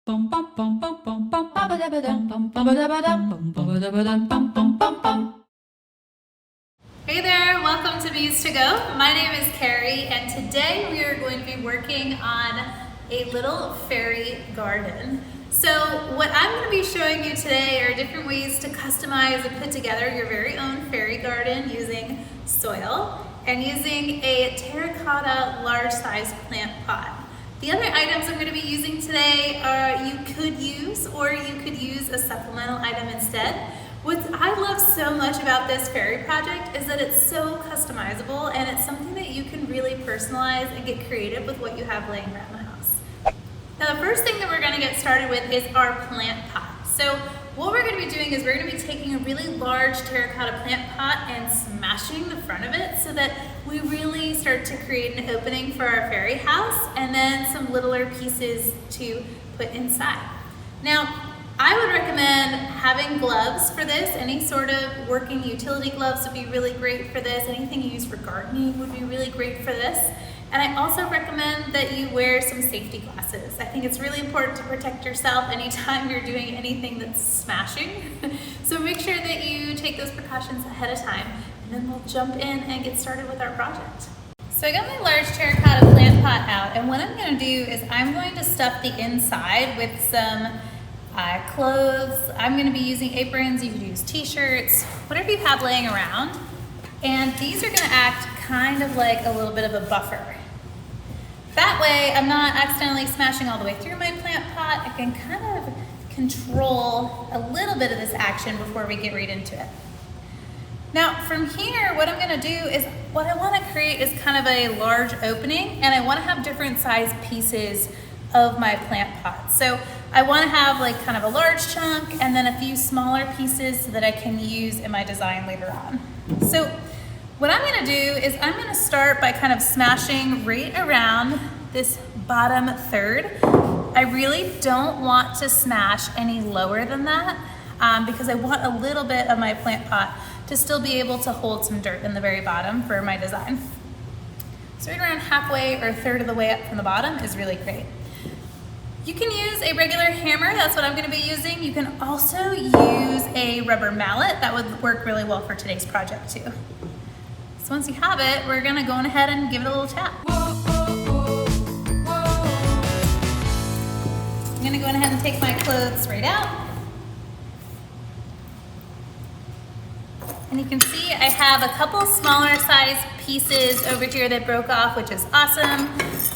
Hey there, welcome to Muse To Go. My name is Karrie, and today we are going to be working on a little fairy garden. So what I'm going to be showing you today are different ways to customize and put together your very own fairy garden using soil and using a terracotta large size plant pot. The other items I'm going to be using today you could use a supplemental item instead. What I love so much about this fairy project is that it's so customizable and it's something that you can really personalize and get creative with what you have laying around the house. Now the first thing that we're going to get started with is our plant pot. So what we're going to be doing is we're going to be taking a really large terracotta plant pot and smashing the front of it so that we really start to create an opening for our fairy house and then some littler pieces to put inside. Now, I would recommend having gloves for this. Any sort of working utility gloves would be really great for this. Anything you use for gardening would be really great for this. And I also recommend that you wear some safety glasses. I think it's really important to protect yourself anytime you're doing anything that's smashing. So make sure that you take those precautions ahead of time, and then we'll jump in and get started with our project. So I got my large terracotta plant pot out, and what I'm going to do is I'm going to stuff the inside with some clothes. I'm going to be using aprons. You could use t-shirts, whatever you have laying around. And these are going to act kind of like a little bit of a buffer. That way I'm not accidentally smashing all the way through my plant pot. I can kind of control a little bit of this action before we get right into it. Now from here, what I'm going to do is what I want to create is kind of a large opening, and I want to have different size pieces of my plant pot. So I want to have like kind of a large chunk and then a few smaller pieces so that I can use in my design later on. So what I'm going to do is I'm going to start by kind of smashing right around this bottom third. I really don't want to smash any lower than that because I want a little bit of my plant pot to still be able to hold some dirt in the very bottom for my design. So right around halfway or a third of the way up from the bottom is really great. You can use a regular hammer, that's what I'm going to be using. You can also use a rubber mallet. That would work really well for today's project too. So once you have it, we're going to go on ahead and give it a little tap. I'm going to go on ahead and take my clothes right out. And you can see I have a couple smaller size pieces over here that broke off, which is awesome.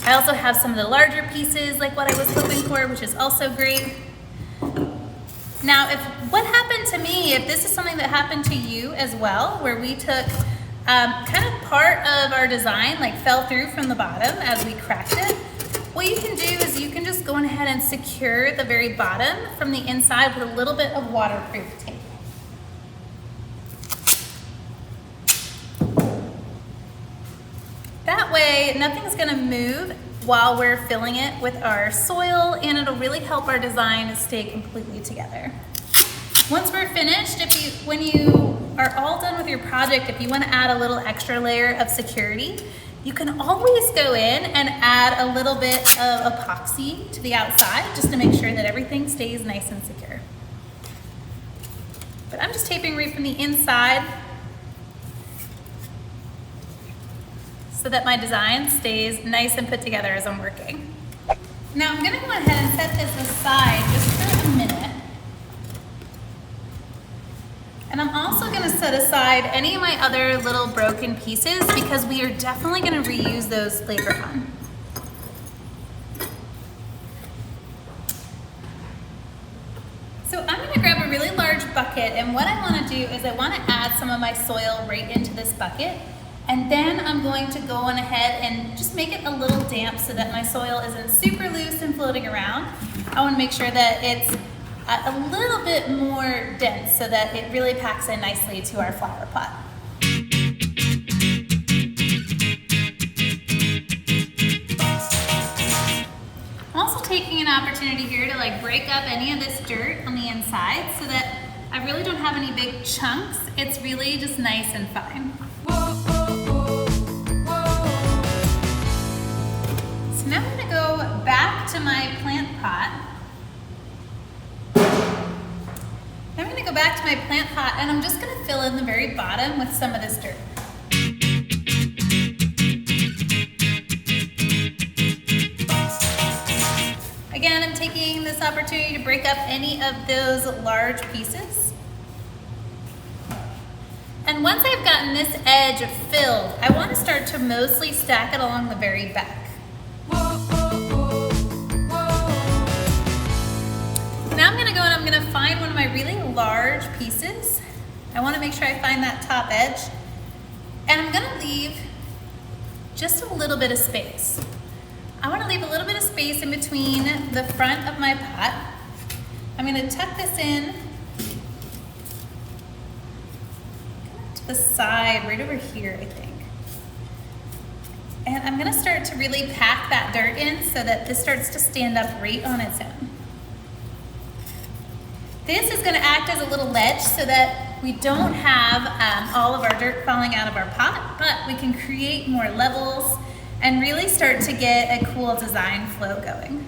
I also have some of the larger pieces like what I was hoping for, which is also great. Now, what happened to me, if this is something that happened to you as well, where we took kind of part of our design like fell through from the bottom as we cracked it, what you can do is you can just go on ahead and secure the very bottom from the inside with a little bit of waterproof tape. That way, nothing's going to move while we're filling it with our soil, and it'll really help our design stay completely together. Once we're finished, when you are all done with your project, if you want to add a little extra layer of security, you can always go in and add a little bit of epoxy to the outside just to make sure that everything stays nice and secure. But I'm just taping right from the inside so that my design stays nice and put together as I'm working. Now I'm going to go ahead and set this aside just for a minute. And I'm also going to set aside any of my other little broken pieces because we are definitely going to reuse those later on. So I'm going to grab a really large bucket, and what I want to do is I want to add some of my soil right into this bucket. And then I'm going to go on ahead and just make it a little damp so that my soil isn't super loose and floating around. I want to make sure that it's a little bit more dense so that it really packs in nicely to our flower pot. I'm also taking an opportunity here to like break up any of this dirt on the inside so that I really don't have any big chunks. It's really just nice and fine. So now I'm going to go back to my plant pot go back to my plant pot and I'm just gonna fill in the very bottom with some of this dirt. Again, I'm taking this opportunity to break up any of those large pieces. And once I've gotten this edge filled, I want to start to mostly stack it along the very back. Now I'm going to go and I'm going to find one of my really large pieces. I want to make sure I find that top edge. And I'm going to leave just a little bit of space. I want to leave a little bit of space in between the front of my pot. I'm going to tuck this in to the side, right over here, I think. And I'm going to start to really pack that dirt in so that this starts to stand up right on its own. This is going to act as a little ledge so that we don't have all of our dirt falling out of our pot, but we can create more levels and really start to get a cool design flow going.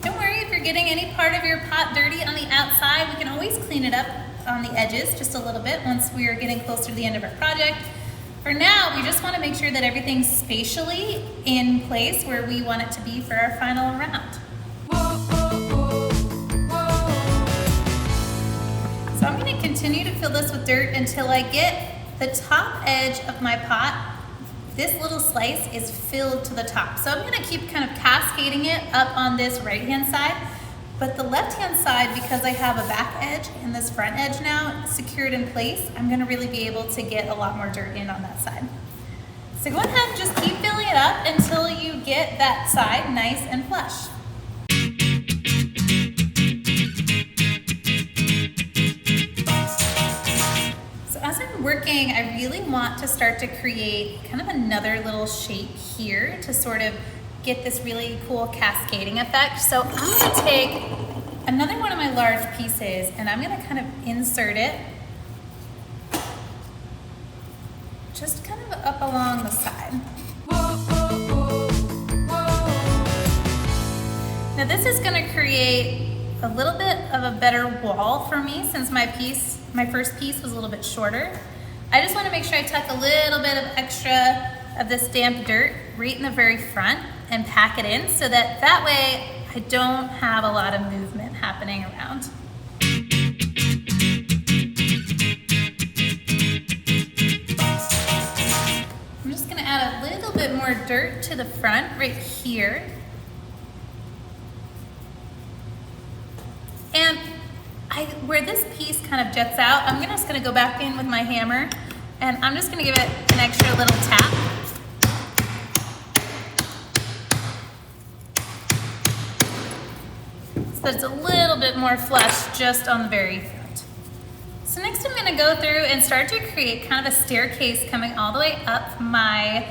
Don't worry if you're getting any part of your pot dirty on the outside. We can always clean it up on the edges just a little bit once we are getting closer to the end of our project. For now, we just want to make sure that everything's spatially in place where we want it to be for our final round. So I'm going to continue to fill this with dirt until I get the top edge of my pot. This little slice is filled to the top. So I'm going to keep kind of cascading it up on this right-hand side. But the left-hand side, because I have a back edge and this front edge now secured in place, I'm going to really be able to get a lot more dirt in on that side. So go ahead and just keep filling it up until you get that side nice and flush. As I'm working, I really want to start to create kind of another little shape here to sort of get this really cool cascading effect. So I'm going to take another one of my large pieces and I'm going to kind of insert it just kind of up along the side. Now this is going to create a little bit of a better wall for me since my first piece was a little bit shorter. I just want to make sure I tuck a little bit of extra of this damp dirt right in the very front and pack it in so that way I don't have a lot of movement happening around. I'm just going to add a little bit more dirt to the front right here. And where this piece kind of jets out, I'm just going to go back in with my hammer and I'm just going to give it an extra little tap. So that it's a little bit more flush just on the very front. So next I'm going to go through and start to create kind of a staircase coming all the way up my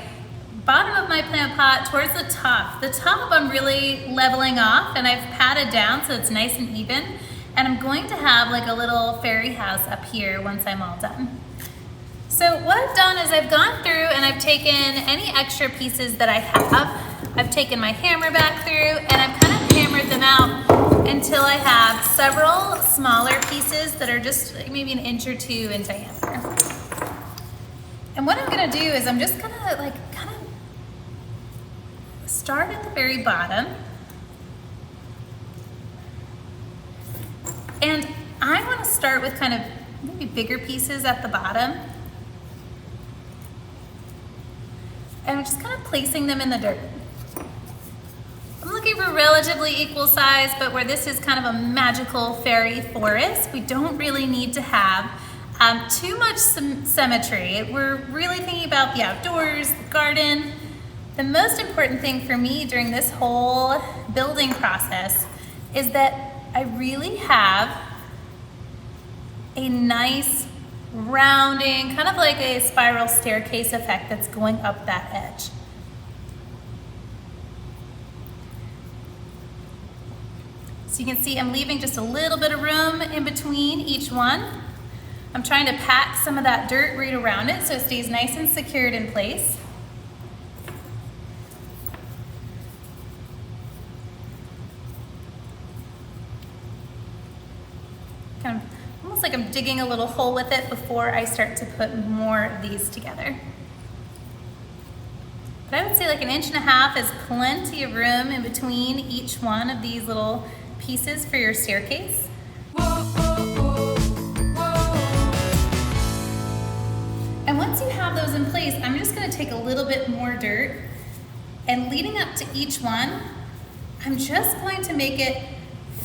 bottom of my plant pot towards the top. The top I'm really leveling off and I've patted down so it's nice and even. And I'm going to have like a little fairy house up here once I'm all done. So what I've done is I've gone through and I've taken any extra pieces that I have. I've taken my hammer back through and I've kind of hammered them out until I have several smaller pieces that are just like maybe an inch or two in diameter. And what I'm gonna do is I'm just gonna like kind of start at the very bottom. And I want to start with kind of maybe bigger pieces at the bottom. And I'm just kind of placing them in the dirt. I'm looking for relatively equal size, but where this is kind of a magical fairy forest, we don't really need to have too much symmetry. We're really thinking about the outdoors, the garden. The most important thing for me during this whole building process is that I really have a nice rounding, kind of like a spiral staircase effect that's going up that edge. So you can see I'm leaving just a little bit of room in between each one. I'm trying to pack some of that dirt right around it so it stays nice and secured in place. like I'm digging a little hole with it before I start to put more of these together. But I would say like 1.5 inches is plenty of room in between each one of these little pieces for your staircase. And once you have those in place, I'm just going to take a little bit more dirt, and leading up to each one, I'm just going to make it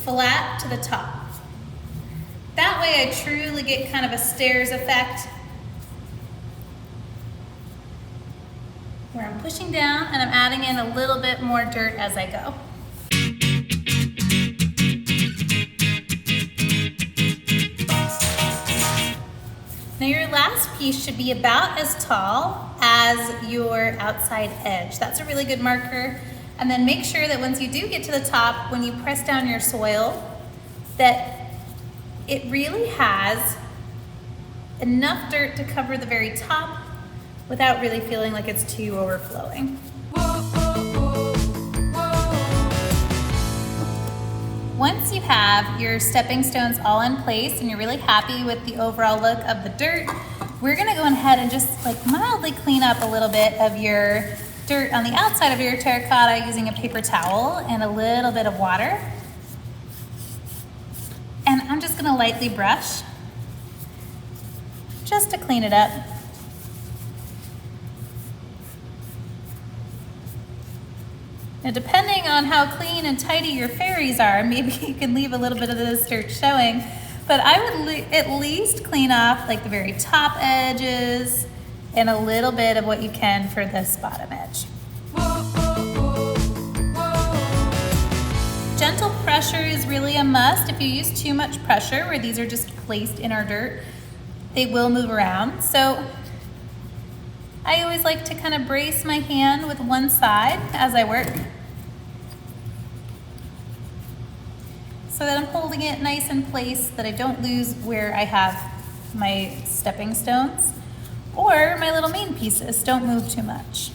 flat to the top. That way I truly get kind of a stairs effect where I'm pushing down and I'm adding in a little bit more dirt as I go. Now your last piece should be about as tall as your outside edge. That's a really good marker. And then make sure that once you do get to the top, when you press down your soil, that it really has enough dirt to cover the very top without really feeling like it's too overflowing. Once you have your stepping stones all in place and you're really happy with the overall look of the dirt, we're gonna go ahead and just like mildly clean up a little bit of your dirt on the outside of your terracotta using a paper towel and a little bit of water. And I'm just gonna lightly brush just to clean it up. Now, depending on how clean and tidy your fairies are, maybe you can leave a little bit of this dirt showing, but I would at least clean off like the very top edges and a little bit of what you can for this bottom edge. Gentle pressure is really a must. If you use too much pressure, where these are just placed in our dirt, they will move around. So I always like to kind of brace my hand with one side as I work, so that I'm holding it nice in place, that I don't lose where I have my stepping stones, or my little main pieces don't move too much.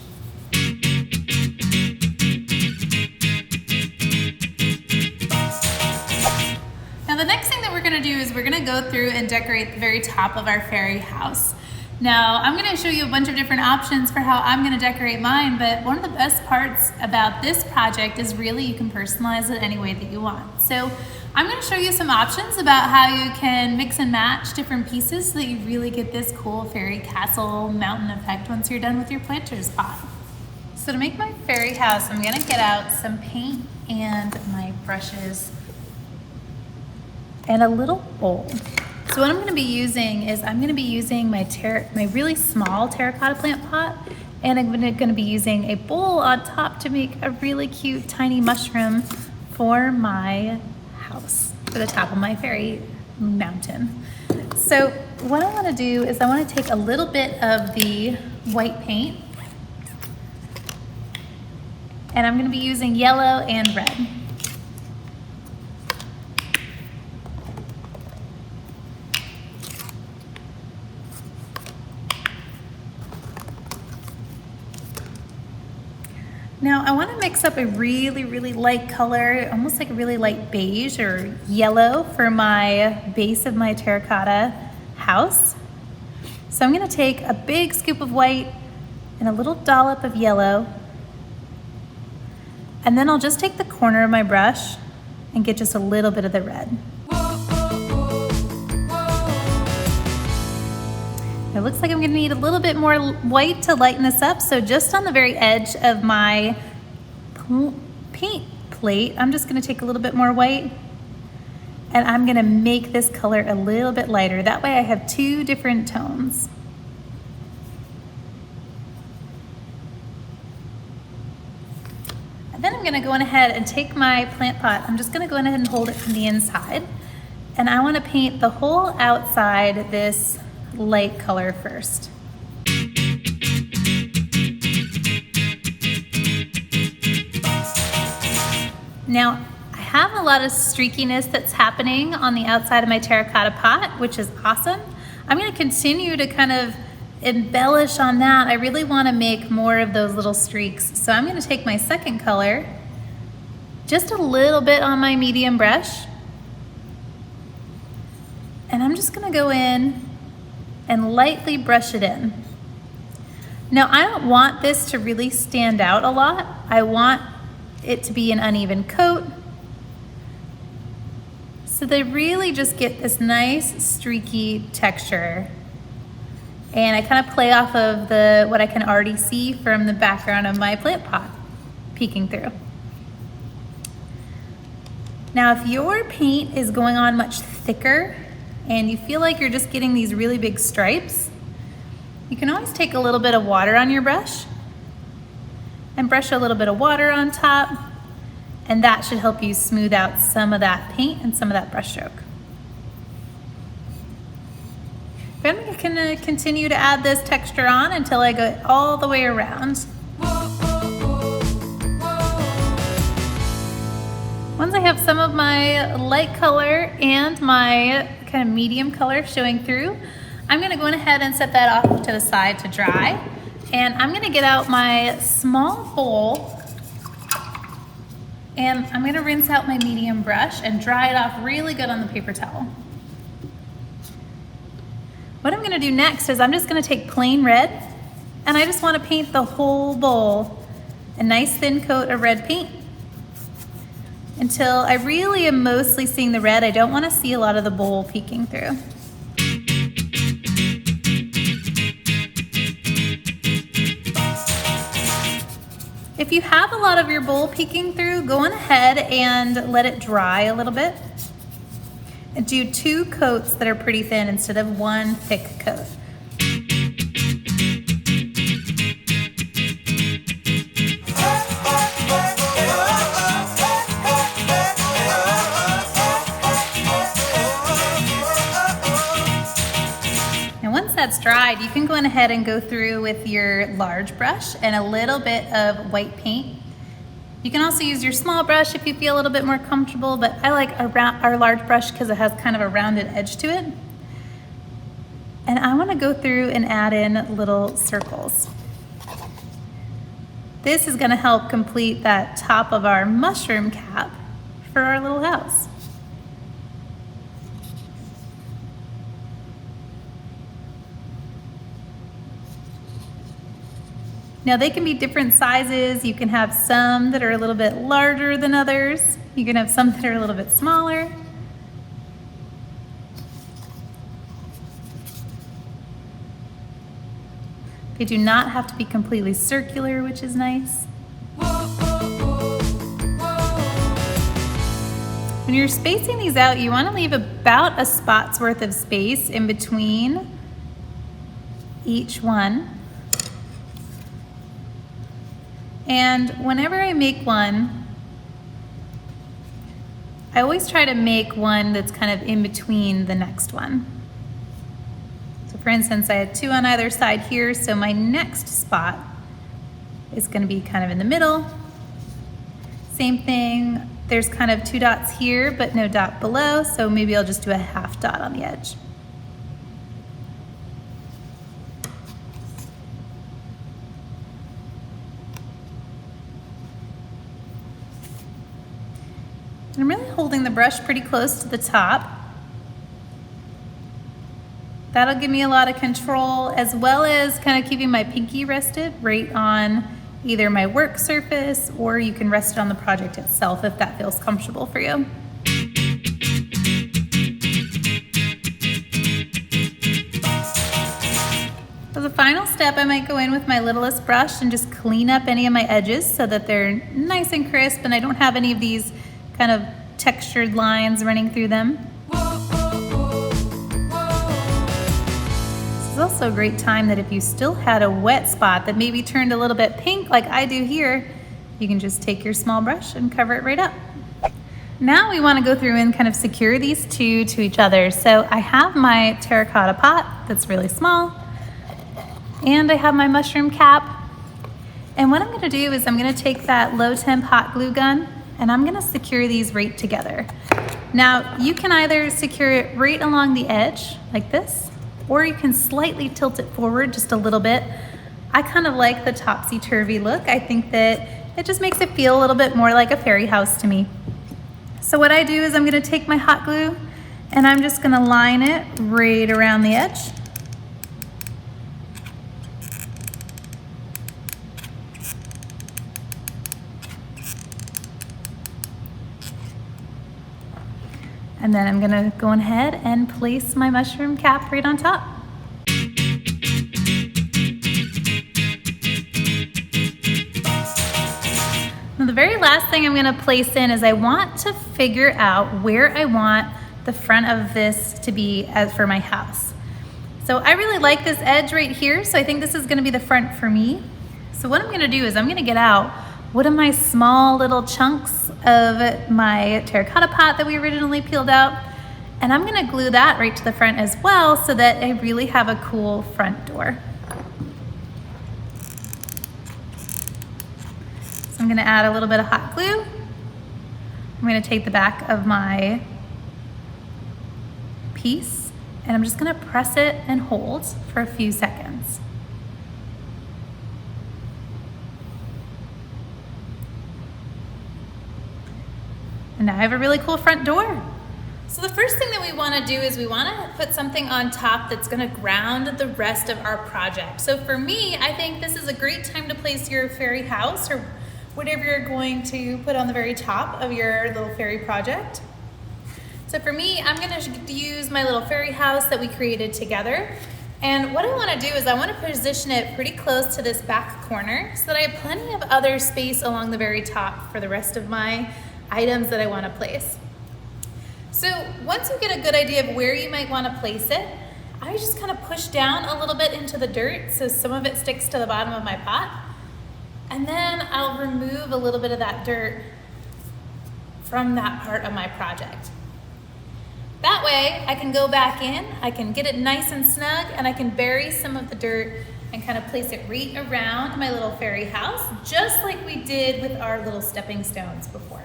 Now the next thing that we're gonna do is we're gonna go through and decorate the very top of our fairy house. Now, I'm gonna show you a bunch of different options for how I'm gonna decorate mine, but one of the best parts about this project is really you can personalize it any way that you want. So I'm gonna show you some options about how you can mix and match different pieces so that you really get this cool fairy castle mountain effect once you're done with your planter's pot. So to make my fairy house, I'm gonna get out some paint and my brushes and a little bowl. So what I'm going to be using is I'm going to be using my really small terracotta plant pot, and I'm going to be using a bowl on top to make a really cute tiny mushroom for my house, for the top of my fairy mountain. So what I want to do is I want to take a little bit of the white paint, and I'm going to be using yellow and red. Now I want to mix up a really, really light color, almost like a really light beige or yellow for my base of my terracotta house. So I'm going to take a big scoop of white and a little dollop of yellow, and then I'll just take the corner of my brush and get just a little bit of the red. It looks like I'm gonna need a little bit more white to lighten this up, so just on the very edge of my paint plate, I'm just gonna take a little bit more white, and I'm gonna make this color a little bit lighter. That way I have two different tones. And then I'm gonna go on ahead and take my plant pot. I'm just gonna go ahead and hold it from the inside, and I wanna paint the whole outside this light color first. Now, I have a lot of streakiness that's happening on the outside of my terracotta pot, which is awesome. I'm going to continue to kind of embellish on that. I really want to make more of those little streaks. So I'm going to take my second color, just a little bit on my medium brush, And I'm just gonna go in and lightly brush it in. Now, I don't want this to really stand out a lot. I want it to be an uneven coat. So they really just get this nice streaky texture. And I kind of play off of what I can already see from the background of my plant pot peeking through. Now, if your paint is going on much thicker and you feel like you're just getting these really big stripes, you can always take a little bit of water on your brush and brush a little bit of water on top, and that should help you smooth out some of that paint and some of that brush stroke. I'm gonna continue to add this texture on until I go all the way around. Once I have some of my light color and my kind of medium color showing through, I'm gonna go ahead and set that off to the side to dry. And I'm gonna get out my small bowl and I'm gonna rinse out my medium brush and dry it off really good on the paper towel. What I'm gonna do next is I'm just gonna take plain red and I just wanna paint the whole bowl a nice thin coat of red paint until I really am mostly seeing the red. I don't wanna see a lot of the bowl peeking through. If you have a lot of your bowl peeking through, go on ahead and let it dry a little bit. And do 2 coats that are pretty thin instead of 1 thick coat. Once that's dried, you can go on ahead and go through with your large brush and a little bit of white paint. You can also use your small brush if you feel a little bit more comfortable, but I like our large brush because it has kind of a rounded edge to it. And I want to go through and add in little circles. This is going to help complete that top of our mushroom cap for our little house. Now they can be different sizes. You can have some that are a little bit larger than others. You can have some that are a little bit smaller. They do not have to be completely circular, which is nice. When you're spacing these out, you want to leave about a spot's worth of space in between each one. And whenever I make one, I always try to make one that's kind of in between the next one. So for instance, I had 2 on either side here, so my next spot is going to be kind of in the middle. Same thing, there's kind of 2 dots here, but no dot below, so maybe I'll just do a half dot on the edge. I'm really holding the brush pretty close to the top. That'll give me a lot of control, as well as kind of keeping my pinky rested right on either my work surface, or you can rest it on the project itself if that feels comfortable for you. As a final step, I might go in with my littlest brush and just clean up any of my edges so that they're nice and crisp and I don't have any of these kind of textured lines running through them. This is also a great time that if you still had a wet spot that maybe turned a little bit pink like I do here, you can just take your small brush and cover it right up. Now we want to go through and kind of secure these 2 to each other. So I have my terracotta pot that's really small, and I have my mushroom cap. And what I'm going to do is I'm going to take that low temp hot glue gun and I'm gonna secure these right together. Now, you can either secure it right along the edge, like this, or you can slightly tilt it forward just a little bit. I kind of like the topsy-turvy look. I think that it just makes it feel a little bit more like a fairy house to me. So what I do is I'm gonna take my hot glue And I'm just gonna line it right around the edge. And then I'm gonna go ahead and place my mushroom cap right on top. Now the very last thing I'm gonna place in is I want to figure out where I want the front of this to be as for my house. So I really like this edge right here, so I think this is gonna be the front for me. So what I'm gonna do is I'm gonna get out one of my small little chunks of my terracotta pot that we originally peeled out, and I'm gonna glue that right to the front as well so that I really have a cool front door. So I'm gonna add a little bit of hot glue. I'm gonna take the back of my piece and I'm just gonna press it and hold for a few seconds. And now I have a really cool front door. So the first thing that we wanna do is we wanna put something on top that's gonna ground the rest of our project. So for me, I think this is a great time to place your fairy house or whatever you're going to put on the very top of your little fairy project. So for me, I'm gonna use my little fairy house that we created together. And what I wanna do is I wanna position it pretty close to this back corner so that I have plenty of other space along the very top for the rest of my items that I want to place. So once you get a good idea of where you might want to place it, I just kind of push down a little bit into the dirt so some of it sticks to the bottom of my pot. And then I'll remove a little bit of that dirt from that part of my project. That way I can go back in, I can get it nice and snug, and I can bury some of the dirt and kind of place it right around my little fairy house, just like we did with our little stepping stones before.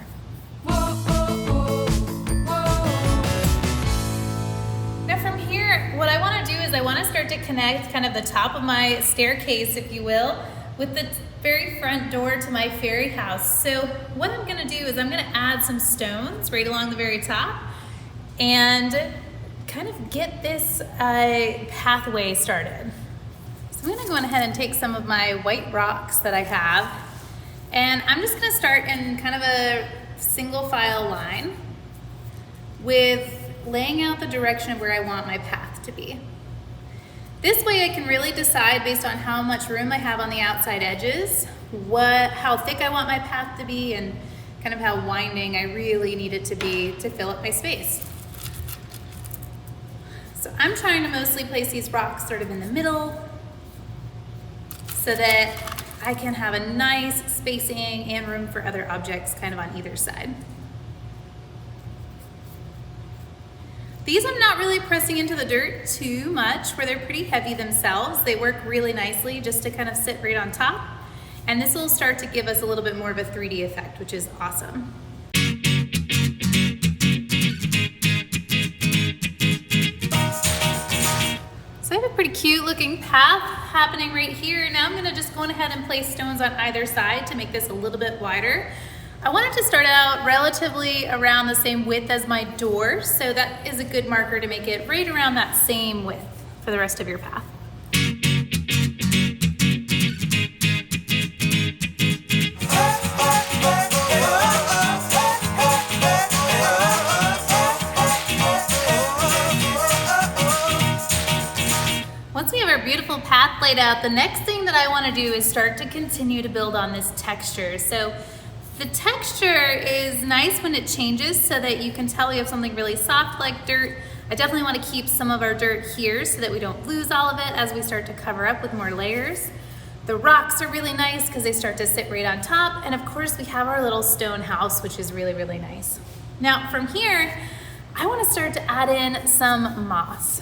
Now from here, what I want to do is I want to start to connect kind of the top of my staircase, if you will, with the very front door to my fairy house. So what I'm going to do is I'm going to add some stones right along the very top and kind of get this pathway started. So I'm going to go ahead and take some of my white rocks that I have, and I'm just going to start in kind of a single file line with laying out the direction of where I want my path to be. This way I can really decide based on how much room I have on the outside edges, how thick I want my path to be, and kind of how winding I really need it to be to fill up my space. So I'm trying to mostly place these rocks sort of in the middle so that I can have a nice spacing and room for other objects kind of on either side. These I'm not really pressing into the dirt too much, where they're pretty heavy themselves. They work really nicely just to kind of sit right on top. And this will start to give us a little bit more of a 3D effect, which is awesome. So I have a pretty cute looking path happening right here. Now I'm gonna just go ahead and place stones on either side to make this a little bit wider. I wanted to start out relatively around the same width as my door, so that is a good marker to make it right around that same width for the rest of your path. Once we have our beautiful path laid out, the next thing that I want to do is start to continue to build on this texture. So the texture is nice when it changes so that you can tell we have something really soft like dirt. I definitely want to keep some of our dirt here so that we don't lose all of it as we start to cover up with more layers. The rocks are really nice because they start to sit right on top. And of course we have our little stone house, which is really, really nice. Now from here, I want to start to add in some moss.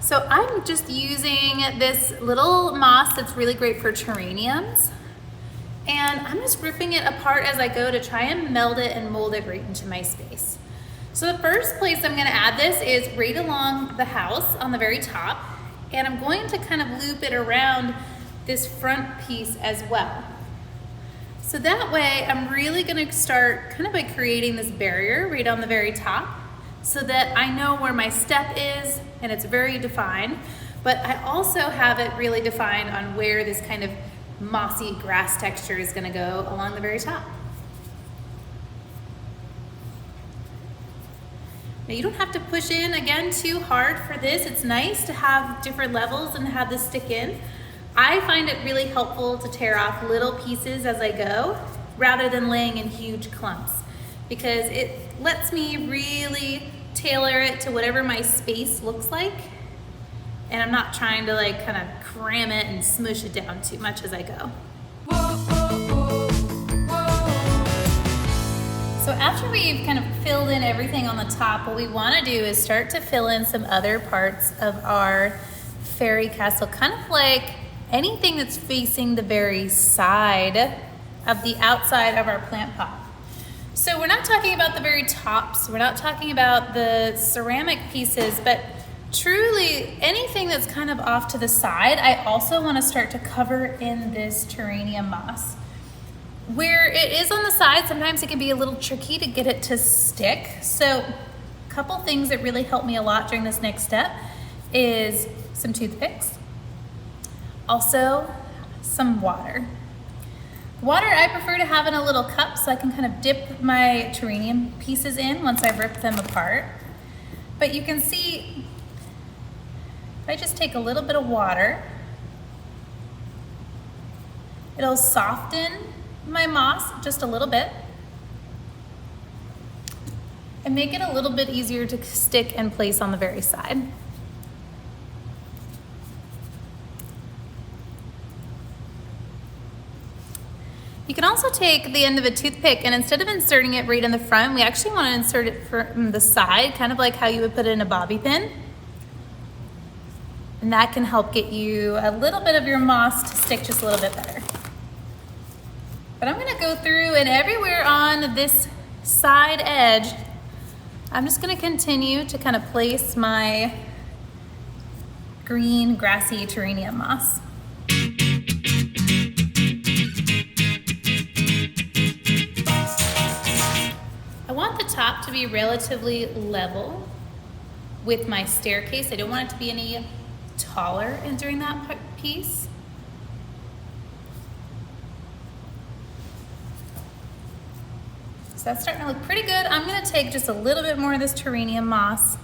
So I'm just using this little moss that's really great for terrariums. And I'm just ripping it apart as I go to try and meld it and mold it right into my space. So the first place I'm gonna add this is right along the house on the very top. And I'm going to kind of loop it around this front piece as well. So that way I'm really gonna start kind of by creating this barrier right on the very top so that I know where my step is and it's very defined, but I also have it really defined on where this kind of mossy grass texture is gonna go along the very top. Now you don't have to push in again too hard for this. It's nice to have different levels and have this stick in. I find it really helpful to tear off little pieces as I go rather than laying in huge clumps, because it lets me really tailor it to whatever my space looks like, and I'm not trying to like kind of cram it and smush it down too much as I go. So after we've kind of filled in everything on the top, what we want to do is start to fill in some other parts of our fairy castle, kind of like anything that's facing the very side of the outside of our plant pot. So we're not talking about the very tops, we're not talking about the ceramic pieces, but truly anything that's kind of off to the side, I also want to start to cover in this terrarium moss. Where it is on the side, sometimes it can be a little tricky to get it to stick. So a couple things that really help me a lot during this next step is some toothpicks, also some water. Water I prefer to have in a little cup so I can kind of dip my terrarium pieces in once I've ripped them apart. But you can see, if I just take a little bit of water, it'll soften my moss just a little bit and make it a little bit easier to stick and place on the very side. You can also take the end of a toothpick, and instead of inserting it right in the front, we actually want to insert it from the side, kind of like how you would put it in a bobby pin. And that can help get you a little bit of your moss to stick just a little bit better. But I'm gonna go through, and everywhere on this side edge, I'm just gonna continue to kind of place my green grassy terrarium moss. I want the top to be relatively level with my staircase. I don't want it to be any taller during that piece. That's starting to look pretty good. I'm gonna take just a little bit more of this terrarium moss,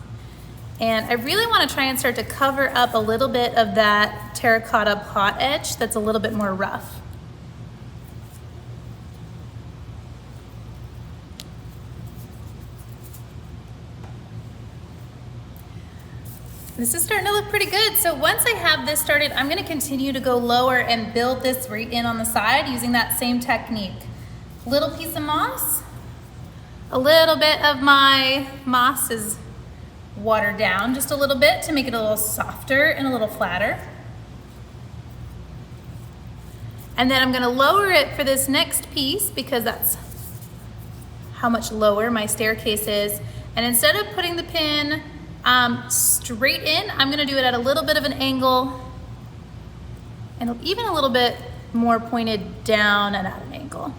and I really wanna try and start to cover up a little bit of that terracotta pot edge that's a little bit more rough. This is starting to look pretty good. So once I have this started, I'm gonna continue to go lower and build this right in on the side using that same technique. Little piece of moss, a little bit of my moss is watered down just a little bit to make it a little softer and a little flatter. And then I'm gonna lower it for this next piece because that's how much lower my staircase is. And instead of putting the pin straight in, I'm gonna do it at a little bit of an angle and even a little bit more pointed down and at an angle.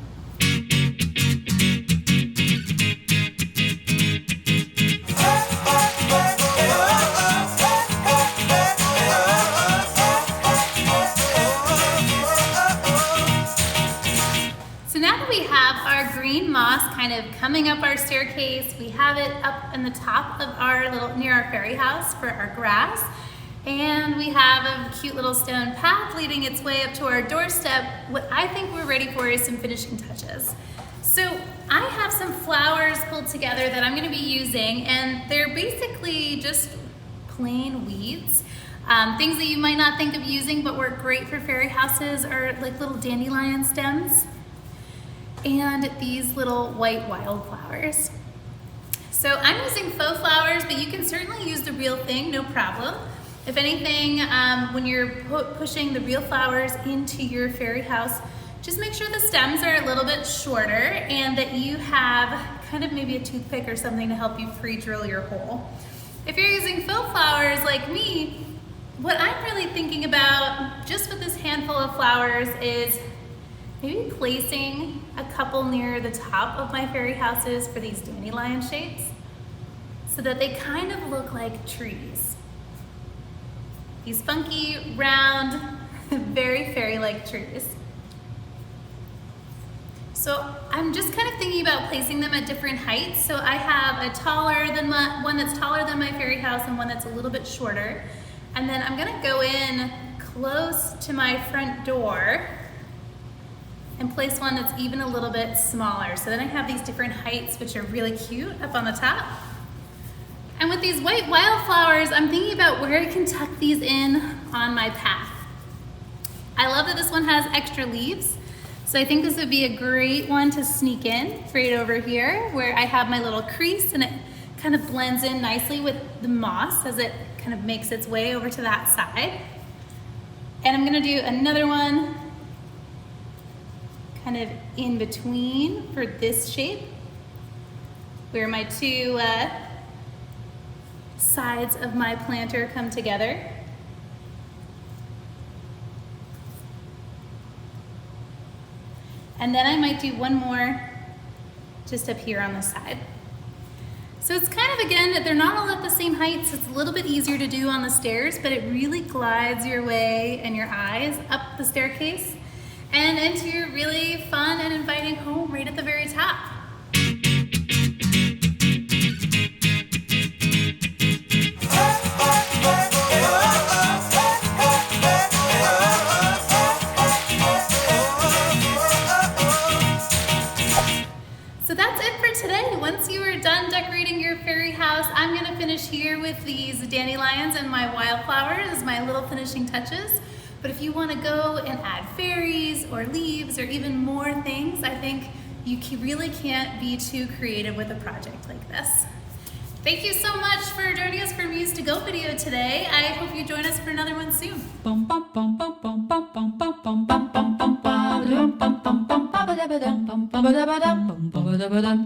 Moss kind of coming up our staircase. We have it up in the top of our near our fairy house for our grass. And we have a cute little stone path leading its way up to our doorstep. What I think we're ready for is some finishing touches. So I have some flowers pulled together that I'm gonna be using, and they're basically just plain weeds. Things that you might not think of using but work great for fairy houses are like little dandelion stems and these little white wildflowers. So I'm using faux flowers, but you can certainly use the real thing, no problem. If anything, when you're pushing the real flowers into your fairy house, just make sure the stems are a little bit shorter and that you have kind of maybe a toothpick or something to help you pre-drill your hole. If you're using faux flowers like me, what I'm really thinking about just with this handful of flowers is maybe placing a couple near the top of my fairy houses for these dandelion shapes. so that they kind of look like trees. These funky, round, very fairy-like trees. So I'm just kind of thinking about placing them at different heights. So I have one that's taller than my fairy house and one that's a little bit shorter. And then I'm gonna go in close to my front door and place one that's even a little bit smaller. So then I have these different heights, which are really cute up on the top. And with these white wildflowers, I'm thinking about where I can tuck these in on my path. I love that this one has extra leaves. So I think this would be a great one to sneak in right over here where I have my little crease, and it kind of blends in nicely with the moss as it kind of makes its way over to that side. And I'm gonna do another one kind of in between for this shape where my two sides of my planter come together. And then I might do one more just up here on the side. So it's kind of, again, they're not all at the same height, so it's a little bit easier to do on the stairs, but it really glides your way and your eyes up the staircase and into your really fun and inviting home right at the very top. So that's it for today. Once you are done decorating your fairy house, I'm gonna finish here with these dandelions and my wildflowers as my little finishing touches. But if you wanna go and add fairies or leaves or even more things, I think you really can't be too creative with a project like this. Thank you so much for joining us for Muse To Go video today. I hope you join us for another one soon. Ba-da-ba-dum,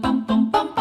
bum, bum, bum,